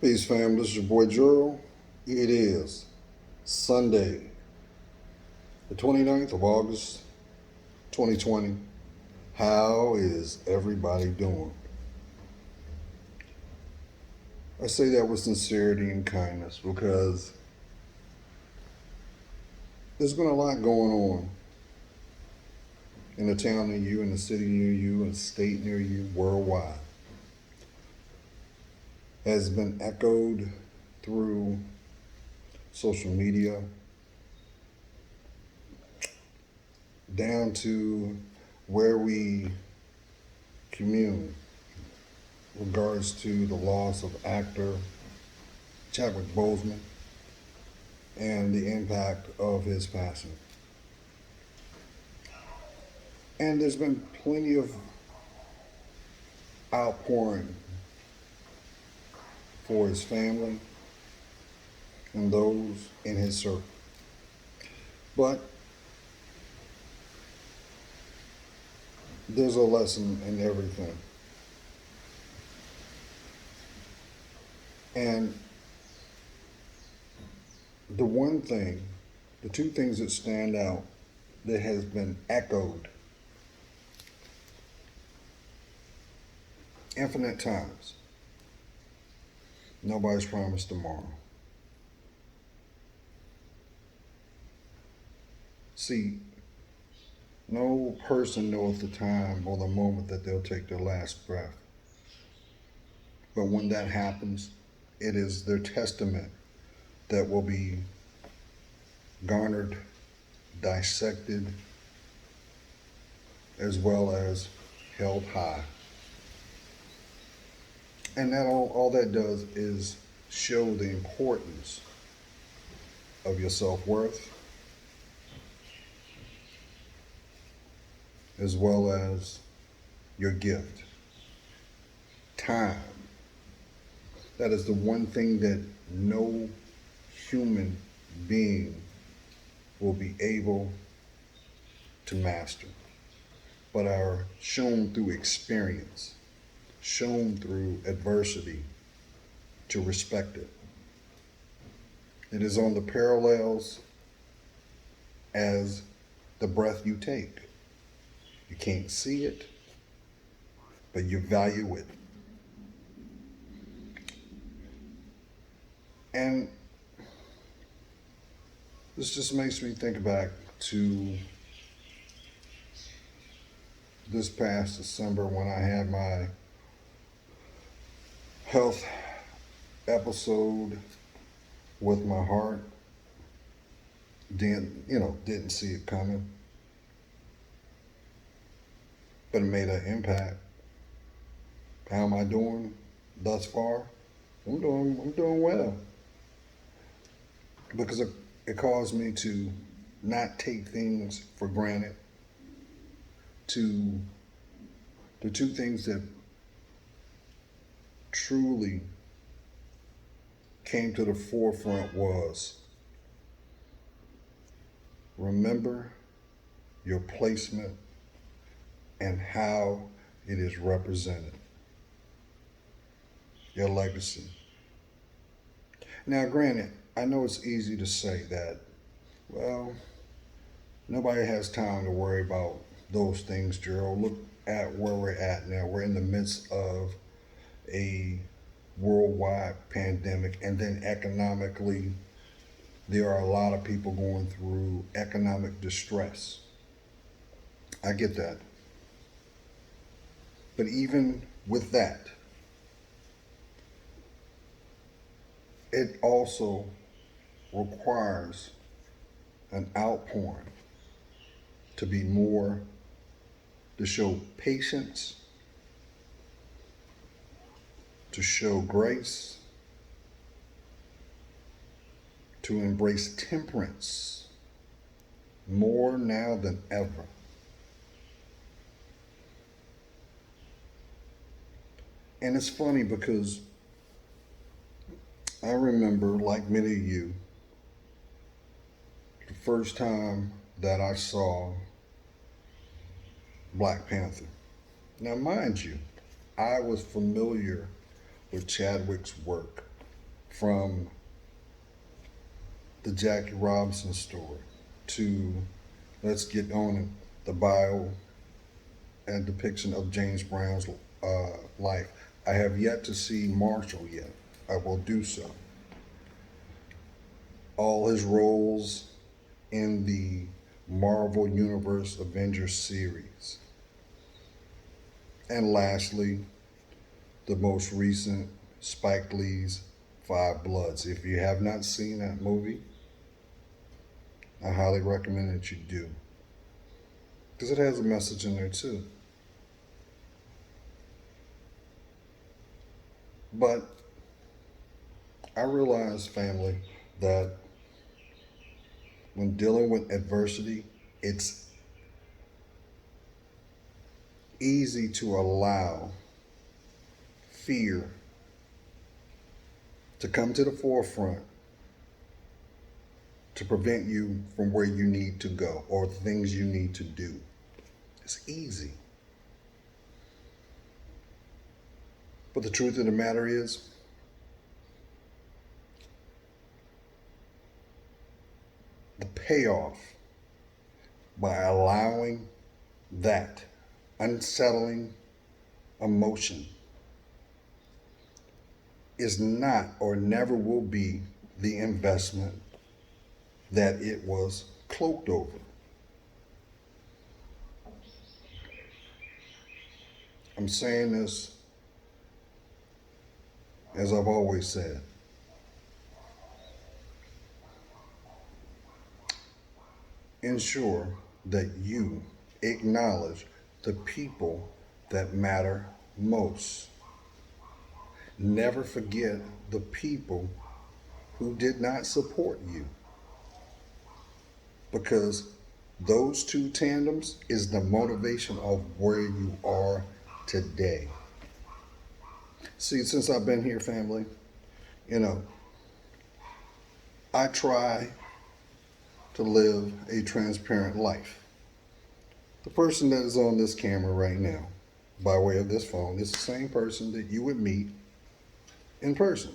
Peace, fam. This is your boy Juro. It is Sunday, the 29th of August, 2020. How is everybody doing? I say that with sincerity and kindness because there's been a lot going on in the town near you, in the city near you, in the state near you, worldwide. Has been echoed through social media down to where we commune regards to the loss of actor Chadwick Boseman and the impact of his passing. And there's been plenty of outpouring for his family and those in his circle. But there's a lesson in everything. And the two things that stand out that has been echoed infinite times. Nobody's promised tomorrow. See, no person knows the time or the moment that they'll take their last breath. But when that happens, it is their testament that will be garnered, dissected, as well as held high. And that all that does is show the importance of your self-worth as well as your gift. Time. That is the one thing that no human being will be able to master, but are shown through experience, shown through adversity to respect it. It is on the parallels as the breath you take. You can't see it, but you value it. And this just makes me think back to this past December when I had my health episode with my heart. Didn't see it coming, but it made an impact. How am I doing thus far? I'm doing well because it caused me to not take things for granted. To the two things that truly came to the forefront was remember your placement and how it is represented. Your legacy. Now, granted, I know it's easy to say that, well, nobody has time to worry about those things, Gerald. Look at where we're at now. We're in the midst of a worldwide pandemic, and then economically, there are a lot of people going through economic distress. I get that. But even with that, it also requires an outpouring to be more, to show patience, to show grace, to embrace temperance more now than ever. And it's funny because I remember, like many of you, the first time that I saw Black Panther. Now, mind you, I was familiar with Chadwick's work from the Jackie Robinson story to let's get on the bio and depiction of James Brown's life. I have yet to see Marshall yet. I will do so. All his roles in the Marvel Universe Avengers series. And lastly, the most recent Spike Lee's Five Bloods. If you have not seen that movie, I highly recommend that you do. Because it has a message in there too. But I realize, family, that when dealing with adversity, it's easy to allow fear to come to the forefront to prevent you from where you need to go or things you need to do. It's easy. But the truth of the matter is, the payoff by allowing that unsettling emotion is not or never will be the investment that it was cloaked over. I'm saying this as I've always said. Ensure that you acknowledge the people that matter most. Never forget the people who did not support you, because those two tandems is the motivation of where you are today. See, since I've been here, family, I try to live a transparent life. The person that is on this camera right now, by way of this phone, is the same person that you would meet in person.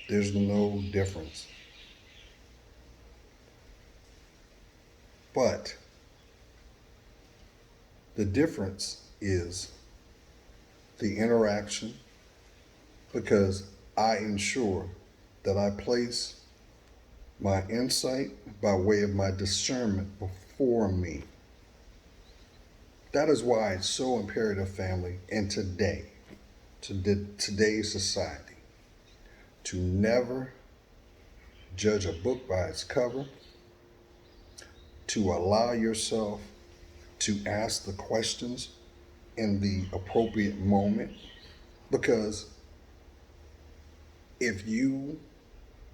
There's no difference. But the difference is the interaction, because I ensure that I place my insight by way of my discernment before me. That is why it's so imperative, family, in today's society, to never judge a book by its cover, to allow yourself to ask the questions in the appropriate moment. Because if you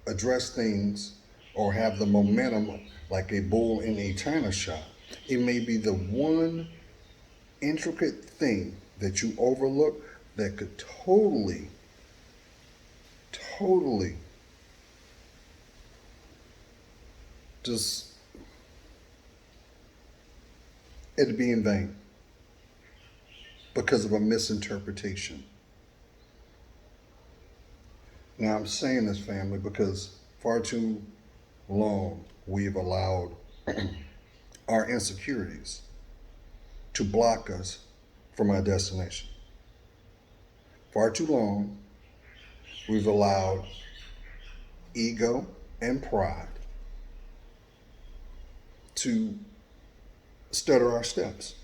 address things or have the momentum like a bull in a china shop, it may be the one intricate thing that you overlook that could totally just, it'd be in vain because of a misinterpretation. Now, I'm saying this, family, because far too long we've allowed our insecurities to block us from our destination. Far too long we've allowed ego and pride to stutter our steps,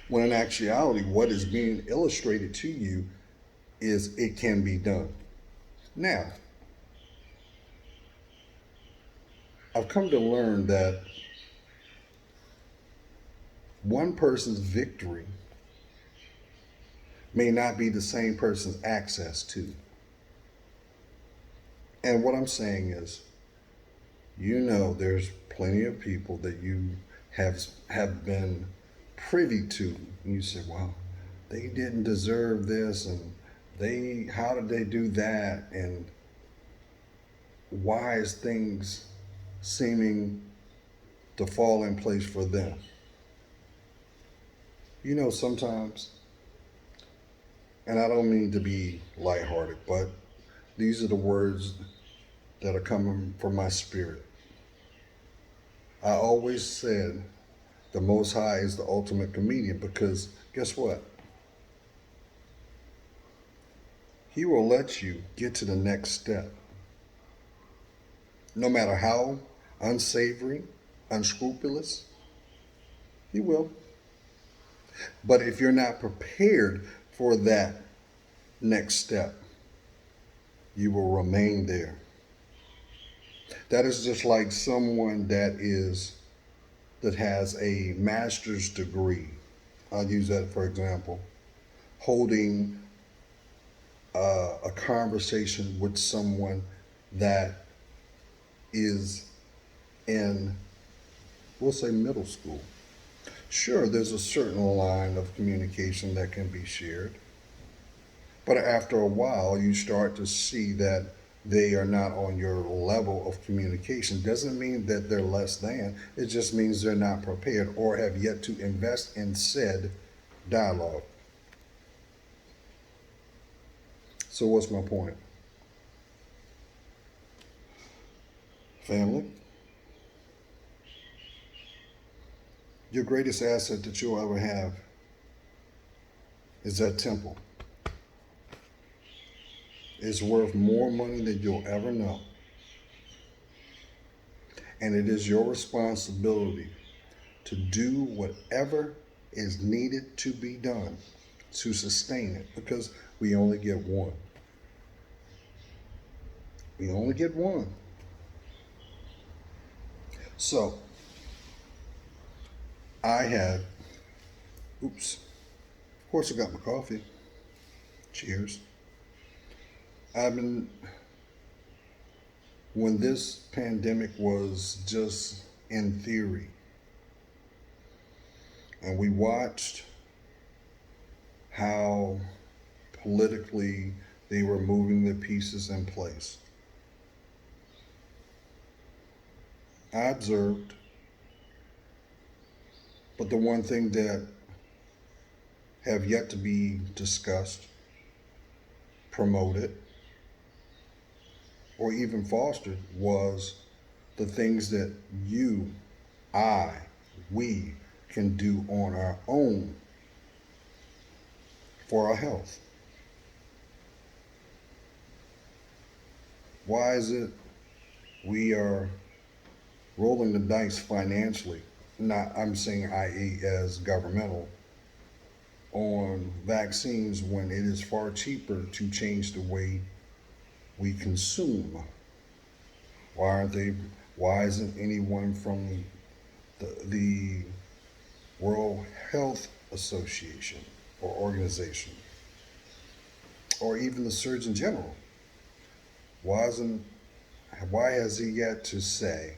when in actuality what is being illustrated to you is it can be done. Now, I've come to learn that one person's victory may not be the same person's access to. And what I'm saying is, there's plenty of people that you have been privy to, and you say, well, they didn't deserve this, and how did they do that, and why is things seeming to fall in place for them? Sometimes, and I don't mean to be lighthearted, but These are the words that are coming from my spirit. I always said the Most High is the ultimate comedian because guess what? He will let you get to the next step. No matter how unsavory, unscrupulous, He will. But if you're not prepared for that next step, you will remain there. That is just like someone that has a master's degree. I'll use that for example. Holding a conversation with someone that is in, we'll say, middle school. Sure, there's a certain line of communication that can be shared, but after a while, you start to see that they are not on your level of communication. Doesn't mean that they're less than, it just means they're not prepared or have yet to invest in said dialogue. So, what's my point? Family, your greatest asset that you'll ever have is that temple. It's worth more money than you'll ever know. And it is your responsibility to do whatever is needed to be done to sustain it because we only get one. We only get one. So, I had, of course I got my coffee. Cheers. When this pandemic was just in theory, and we watched how politically they were moving the pieces in place, I observed, but the one thing that have yet to be discussed, promoted, or even fostered was the things that you, we can do on our own for our health. Why is it we are rolling the dice financially, not I'm saying i.e. as governmental, on vaccines when it is far cheaper to change the way we consume? Why isn't anyone from the World Health Association or organization, or even the Surgeon General, why has he yet to say,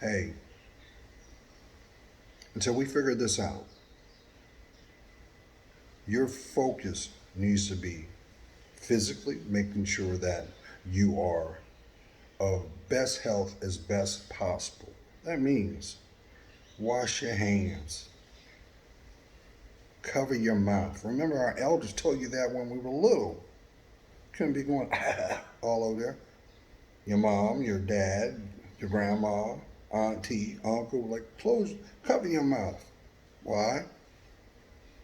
hey, until we figure this out, your focus needs to be physically making sure that you are of best health as best possible. That means wash your hands, cover your mouth. Remember, our elders told you that when we were little. Couldn't be going all over there. Your mom, your dad, your grandma, auntie, uncle, like cover your mouth. Why?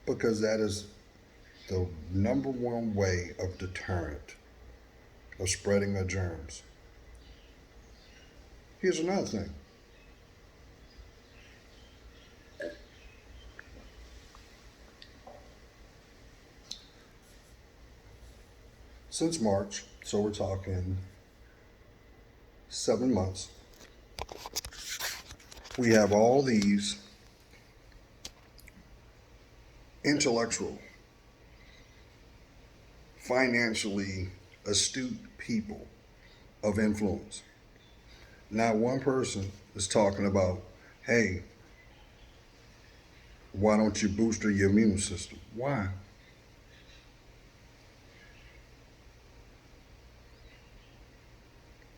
Because that is the number one way of deterrent of spreading the germs. Here's another thing. Since March, so we're talking 7 months, we have all these intellectual, financially astute people of influence. Not one person is talking about, hey, why don't you booster your immune system? Why?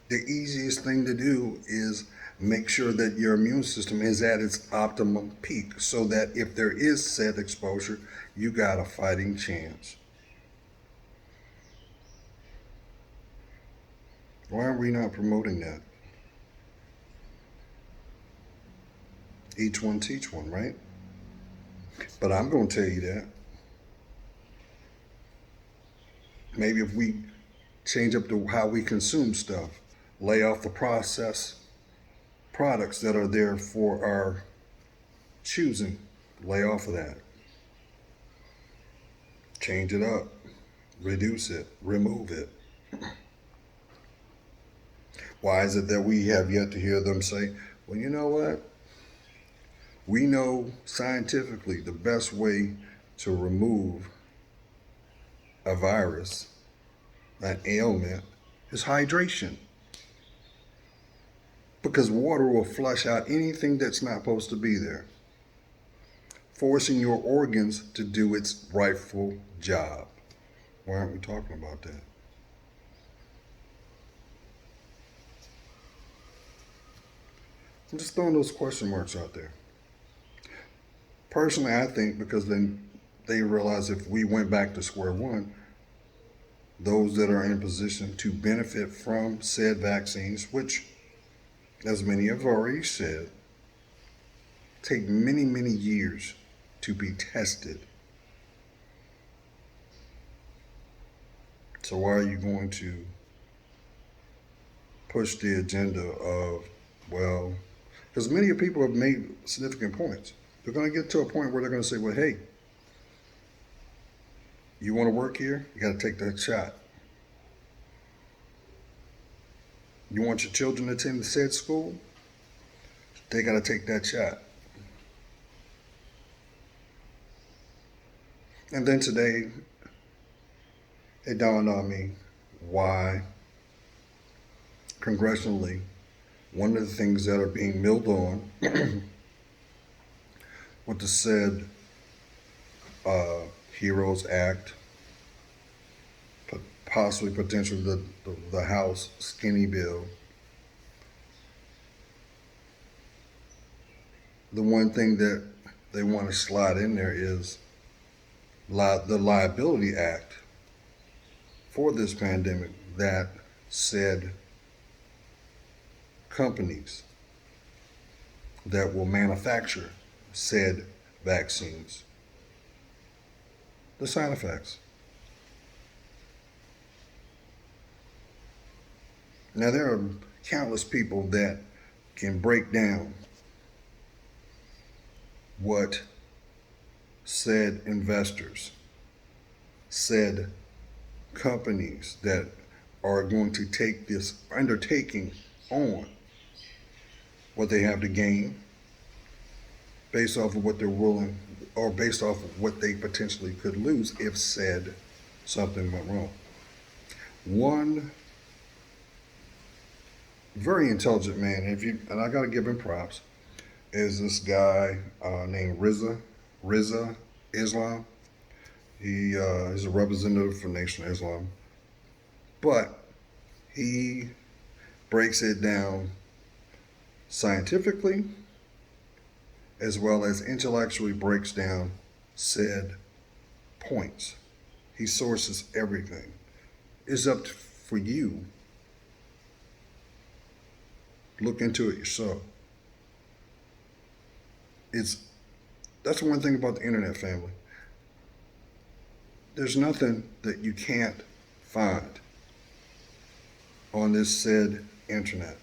The easiest thing to do is make sure that your immune system is at its optimum peak so that if there is said exposure, you got a fighting chance. Why are we not promoting that? Each one teach one, right? But I'm going to tell you that maybe if we change up how we consume stuff, lay off the processed products that are there for our choosing, lay off of that, change it up, reduce it, remove it. Why is it that we have yet to hear them say, well, you know what? We know scientifically the best way to remove a virus, an ailment, is hydration. Because water will flush out anything that's not supposed to be there, forcing your organs to do its rightful job. Why aren't we talking about that? I'm just throwing those question marks out there. Personally, I think because then they realize if we went back to square one, those that are in position to benefit from said vaccines, which, as many have already said, take many, many years to be tested. So why are you going to push the agenda of, well, because many people have made significant points. They're going to get to a point where they're going to say, well, hey, you want to work here? You got to take that shot. You want your children to attend said school? They got to take that shot. And then today, it dawned on me why congressionally, one of the things that are being milled on with the said HEROES Act, possibly potentially the House skinny bill, the one thing that they want to slide in there is the Liability Act for this pandemic that said companies that will manufacture said vaccines, the side effects. Now, there are countless people that can break down what said investors, said companies that are going to take this undertaking on, what they have to gain based off of what they're willing, or based off of what they potentially could lose if said something went wrong. One very intelligent man, and I got to give him props, is this guy named Rizza Islam. He is a representative for Nation of Islam, but he breaks it down scientifically as well as intellectually breaks down said points. He sources everything. It's up for you. Look into it yourself. That's one thing about the internet, family. There's nothing that you can't find on this said internet.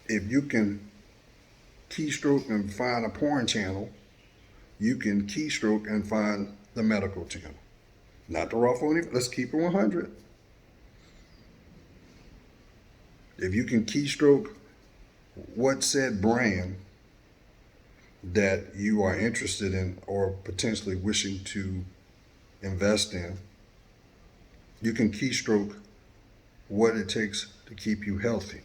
If you can keystroke and find a porn channel, you can keystroke and find the medical channel. Not the raw phony. Let's keep it 100. If you can keystroke what said brand that you are interested in or potentially wishing to invest in, you can keystroke what it takes to keep you healthy.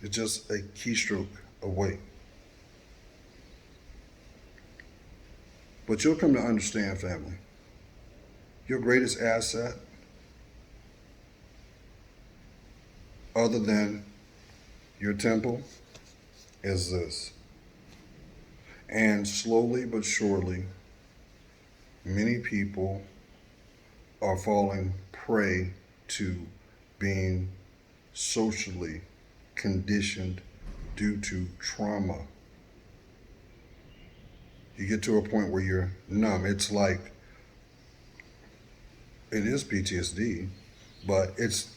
It's just a keystroke away. But you'll come to understand, family, your greatest asset, other than your temple, is this. And slowly but surely, many people are falling prey to being socially conditioned due to trauma. You get to a point where you're numb. It's like, it is PTSD, but it's,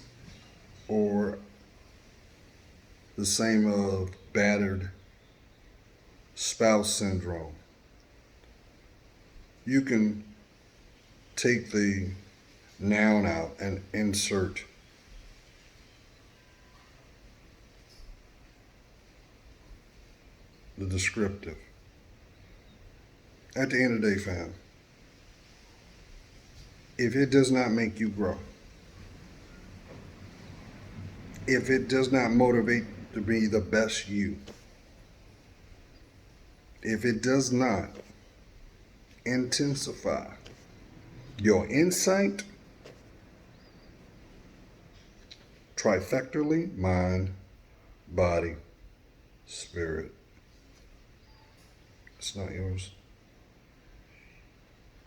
or the same of battered spouse syndrome. You can take the noun out and insert the descriptive. At the end of the day, fam, if it does not make you grow, if it does not motivate to be the best you, if it does not intensify your insight, trifectally, mind, body, spirit, it's not yours.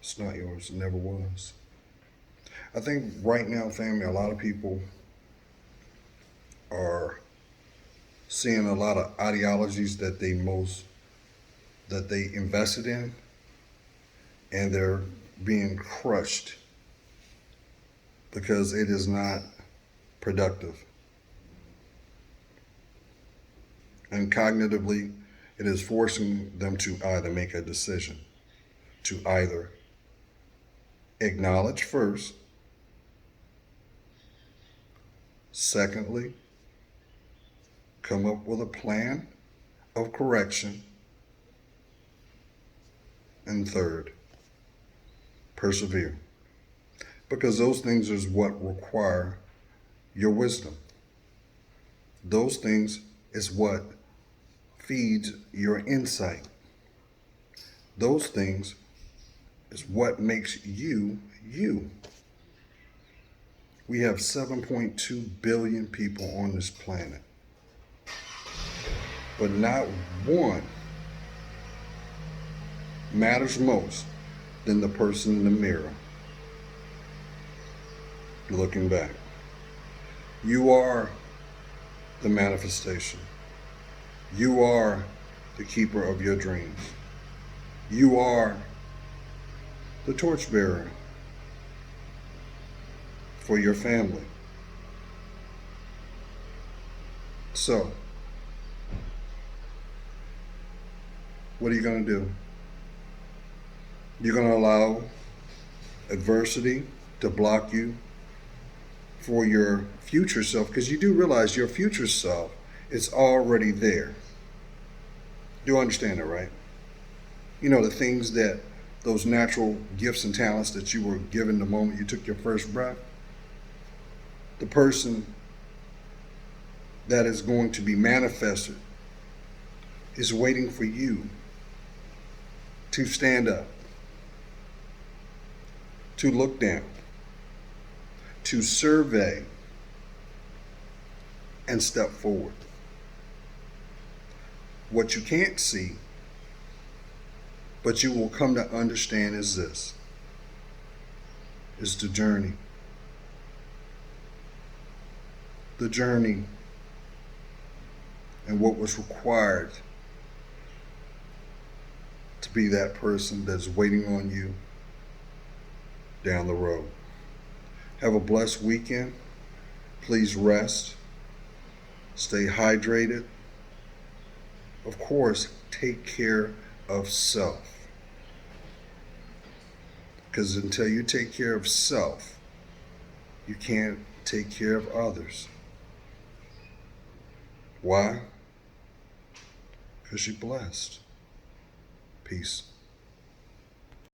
It's not yours. It never was. I think right now, family, a lot of people are seeing a lot of ideologies that they invested in, and they're being crushed because it is not productive. And cognitively, it is forcing them to either make a decision, to either acknowledge first, secondly, come up with a plan of correction, and third, persevere. Because those things is what require your wisdom. Those things is what feeds your insight. Those things is what makes you, you. We have 7.2 billion people on this planet, but not one matters most than the person in the mirror looking back. You are the manifestation. You are the keeper of your dreams. You are the torchbearer for your family. So, what are you going to do? You're going to allow adversity to block you for your future self, because you do realize your future self is already there. You understand that, right? You know, the things that, those natural gifts and talents that you were given the moment you took your first breath, the person that is going to be manifested is waiting for you to stand up, to look down, to survey, and step forward. What you can't see, but you will come to understand, is this, is the journey. The journey and what was required to be that person that's waiting on you down the road. Have a blessed weekend. Please rest. Stay hydrated. Of course, take care of self. Because until you take care of self, you can't take care of others. Why? Because you're blessed. Peace.